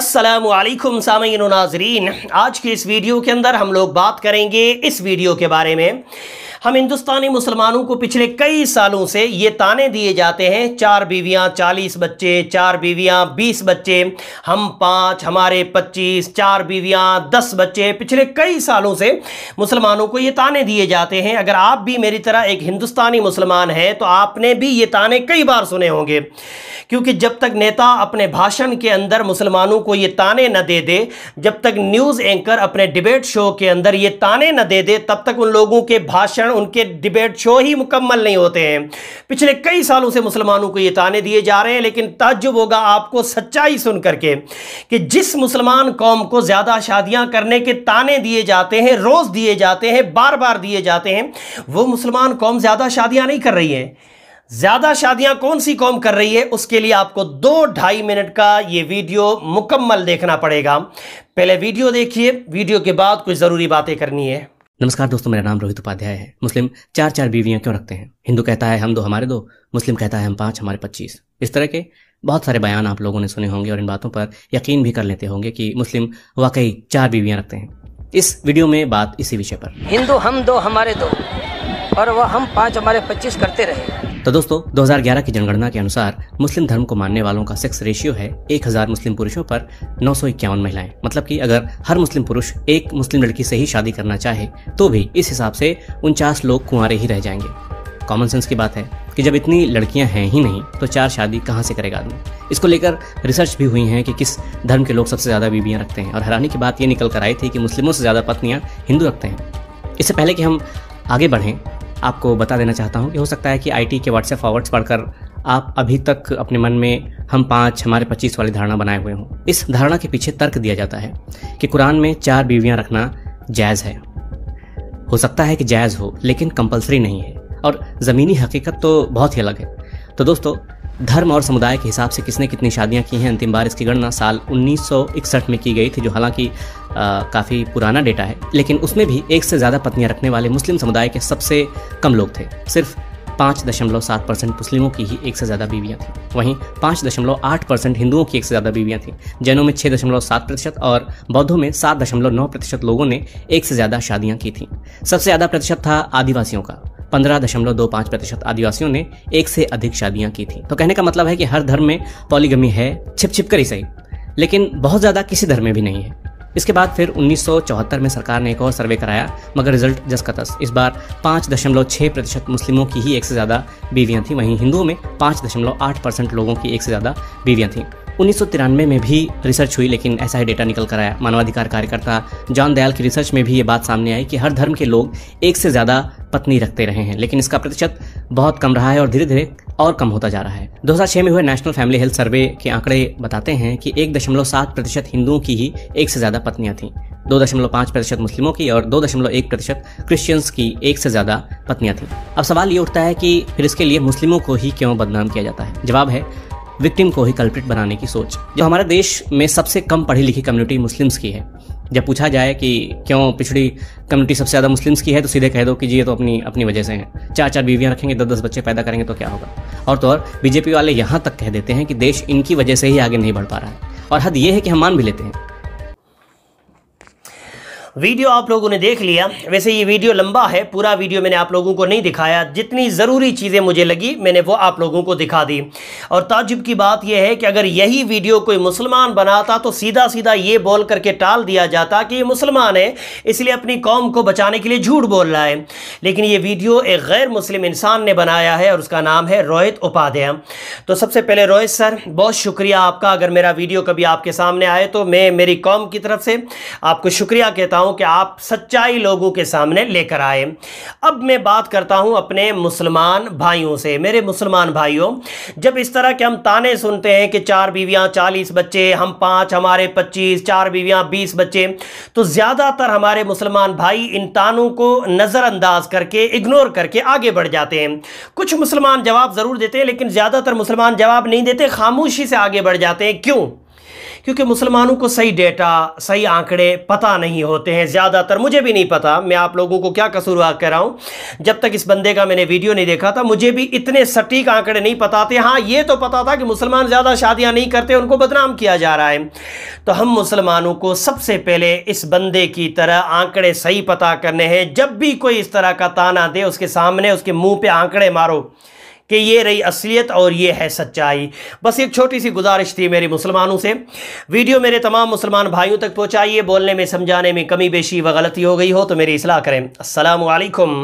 अस्सलामुअलैकुम सामीन व नाज़रीन, आज की इस वीडियो के अंदर हम लोग बात करेंगे इस वीडियो के बारे में। हम हिंदुस्तानी मुसलमानों को पिछले कई सालों से ये ताने दिए जाते हैं, 4 बीवियाँ 40 बच्चे, 4 बीवियाँ 20 बच्चे, हम 5 हमारे 25, 4 बीवियाँ 10 बच्चे। पिछले कई सालों से मुसलमानों को ये ताने दिए जाते हैं। अगर आप भी मेरी तरह एक हिंदुस्तानी मुसलमान हैं तो आपने भी ये ताने कई बार सुने होंगे, क्योंकि जब तक नेता अपने भाषण के अंदर मुसलमानों को ये ताने न दे दे, जब तक न्यूज़ एंकर अपने डिबेट शो के अंदर ये ताने न दे दे, तब तक उन लोगों के भाषण, उनके डिबेट शो ही मुकम्मल नहीं होते हैं। पिछले कई सालों से मुसलमानों को ये ताने दिए जा रहे हैं, लेकिन ताज्जुब होगा आपको सच्चाई सुन करके कि जिस मुसलमान कौम को ज़्यादा शादियां करने के ताने दिए जाते हैं, रोज़ दिए जाते हैं, बार बार दिए जाते हैं, वो मुसलमान कौम ज़्यादा शादियां नहीं कर रही है। ज़्यादा शादियां कौन सी कौम कर रही है, उसके लिए आपको 2-2.5 मिनट का ये वीडियो मुकम्मल देखना पड़ेगा। पहले वीडियो देखिए, वीडियो के बाद कुछ ज़रूरी बातें करनी है। नमस्कार दोस्तों, मेरा नाम रोहित उपाध्याय है। मुस्लिम 4 बीवियां क्यों रखते हैं? हिंदू कहता है हम 2 हमारे 2, मुस्लिम कहता है हम 5 हमारे 25। इस तरह के बहुत सारे बयान आप लोगों ने सुने होंगे और इन बातों पर यकीन भी कर लेते होंगे कि मुस्लिम वाकई 4 बीवियां रखते हैं। इस वीडियो में बात इसी विषय पर। हिंदू हम 2 हमारे 2 और वह हम 5 हमारे 25 करते रहे। तो दोस्तों, 2011 की जनगणना के अनुसार मुस्लिम धर्म को मानने वालों का सेक्स रेशियो है 1000 मुस्लिम पुरुषों पर 951 महिलाएं। मतलब कि अगर हर मुस्लिम पुरुष एक मुस्लिम लड़की से ही शादी करना चाहे तो भी इस हिसाब से 49 लोग कुंवारे ही रह जाएंगे। कॉमन सेंस की बात है कि जब इतनी लड़कियां हैं ही नहीं तो 4 शादी कहां से करेगा आदमी। इसको लेकर रिसर्च भी हुई है कि किस धर्म के लोग सबसे ज्यादा बीवियां रखते हैं, और हैरानी की बात यह निकल कर आई थी कि मुस्लिमों से ज्यादा पत्नियां हिंदू रखते हैं। इससे पहले कि हम आगे बढ़ें, आपको बता देना चाहता हूं कि हो सकता है कि आईटी के व्हाट्सएप फॉरवर्ड्स पढ़कर आप अभी तक अपने मन में हम 5 हमारे 25 वाली धारणा बनाए हुए हों। इस धारणा के पीछे तर्क दिया जाता है कि कुरान में 4 बीवियां रखना जायज़ है। हो सकता है कि जायज़ हो, लेकिन कंपलसरी नहीं है, और ज़मीनी हकीकत तो बहुत ही अलग है। तो दोस्तों, धर्म और समुदाय के हिसाब से किसने कितनी शादियां की हैं, अंतिम बार इसकी गणना साल 1961 में की गई थी, जो हालांकि काफ़ी पुराना डेटा है, लेकिन उसमें भी 1 से ज़्यादा पत्नियां रखने वाले मुस्लिम समुदाय के सबसे कम लोग थे। सिर्फ 5.7% मुस्लिमों की ही 1 से ज़्यादा बीवियां थीं। वहीं 5.8% हिंदुओं की 1 से ज़्यादा बीवियां थीं। जैनों में 6.7% और बौद्धों में 7.9% लोगों ने 1 से ज़्यादा शादियां की थीं। सबसे ज़्यादा प्रतिशत था आदिवासियों का। 15.25% आदिवासियों ने 1 से अधिक शादियां की थी। तो कहने का मतलब है कि हर धर्म में पॉलीगमी है, छिप कर ही सही, लेकिन बहुत ज़्यादा किसी धर्म में भी नहीं है। इसके बाद फिर 1974 में सरकार ने एक और सर्वे कराया, मगर रिजल्ट जस का तस। इस बार 5.6% मुस्लिमों की ही 1 से ज़्यादा बीवियां थीं। वहीं हिंदुओं में 5.8% लोगों की 1 से ज़्यादा बीवियां थीं। 1993 में भी रिसर्च हुई, लेकिन ऐसा ही डेटा निकल कर आया। मानवाधिकार कार्यकर्ता जॉन दयाल की रिसर्च में भी ये बात सामने आई कि हर धर्म के लोग 1 से ज़्यादा पत्नी रखते रहे हैं, लेकिन इसका प्रतिशत बहुत कम रहा है और धीरे धीरे और कम होता जा रहा है। 2006 में हुए नेशनल फैमिली हेल्थ सर्वे के आंकड़े बताते हैं कि 1.7% हिंदुओं की ही 1 से ज़्यादा पत्नियां थीं, 2.5% मुस्लिमों की और 2.1% क्रिश्चियंस की 1 से ज़्यादा पत्नियां थीं। अब सवाल ये उठता है कि फिर इसके लिए मुस्लिमों को ही क्यों बदनाम किया जाता है? जवाब है विक्टिम को ही कल्प्रिट बनाने की सोच। जो हमारे देश में सबसे कम पढ़ी लिखी कम्युनिटी मुस्लिम्स की है, जब पूछा जाए कि क्यों पिछड़ी कम्युनिटी सबसे ज़्यादा मुस्लिम्स की है, तो सीधे कह दो कि जी ये तो अपनी वजह से हैं। 4 बीवियां रखेंगे, 10 बच्चे पैदा करेंगे तो क्या होगा। और तो और बीजेपी वाले यहाँ तक कह देते हैं कि देश इनकी वजह से ही आगे नहीं बढ़ पा रहा है, और हद ये है कि हम मान भी लेते हैं। वीडियो आप लोगों ने देख लिया। वैसे ये वीडियो लंबा है, पूरा वीडियो मैंने आप लोगों को नहीं दिखाया। जितनी ज़रूरी चीज़ें मुझे लगी मैंने वो आप लोगों को दिखा दी। और ताज्जुब की बात यह है कि अगर यही वीडियो कोई मुसलमान बनाता तो सीधा सीधा ये बोल करके टाल दिया जाता कि ये मुसलमान है, इसलिए अपनी कौम को बचाने के लिए झूठ बोल रहा है। लेकिन ये वीडियो एक गैर मुस्लिम इंसान ने बनाया है और उसका नाम है रोहित उपाध्याय। तो सबसे पहले रोहित सर, बहुत शुक्रिया आपका। अगर मेरा वीडियो कभी आपके सामने आए तो मैं मेरी कौम की तरफ से आपको शुक्रिया कहता हूं कि आप सच्चाई लोगों के सामने लेकर आए। अब मैं बात करता हूं अपने मुसलमान भाइयों से। मेरे मुसलमान भाइयों, जब इस तरह के हम ताने सुनते हैं कि 4 बीवियां 40 बच्चे, हम 5 हमारे 25, 4 बीवियां 20 बच्चे, तो ज़्यादातर हमारे मुसलमान भाई इन तानों को नज़रअंदाज करके, इग्नोर करके आगे बढ़ जाते हैं। कुछ मुसलमान जवाब ज़रूर देते हैं, लेकिन ज़्यादातर मुसलमान जवाब नहीं देते, खामोशी से आगे बढ़ जाते हैं। क्यों? क्योंकि मुसलमानों को सही डेटा, सही आंकड़े पता नहीं होते हैं ज़्यादातर। मुझे भी नहीं पता, मैं आप लोगों को क्या कसूरवार कह रहा हूँ। जब तक इस बंदे का मैंने वीडियो नहीं देखा था मुझे भी इतने सटीक आंकड़े नहीं पता थे। हाँ, ये तो पता था कि मुसलमान ज़्यादा शादियाँ नहीं करते, उनको बदनाम किया जा रहा है। तो हम मुसलमानों को सबसे पहले इस बंदे की तरह आंकड़े सही पता करने हैं। जब भी कोई इस तरह का ताना दे, उसके सामने उसके मुंह पे आंकड़े मारो कि ये रही असलियत और ये है सच्चाई। बस एक छोटी सी गुजारिश थी मेरी मुसलमानों से। वीडियो मेरे तमाम मुसलमान भाइयों तक पहुंचाइए। बोलने में, समझाने में कमी बेशी व गलती हो गई हो तो मेरी इस्लाह करें। अस्सलामु अलैकुम।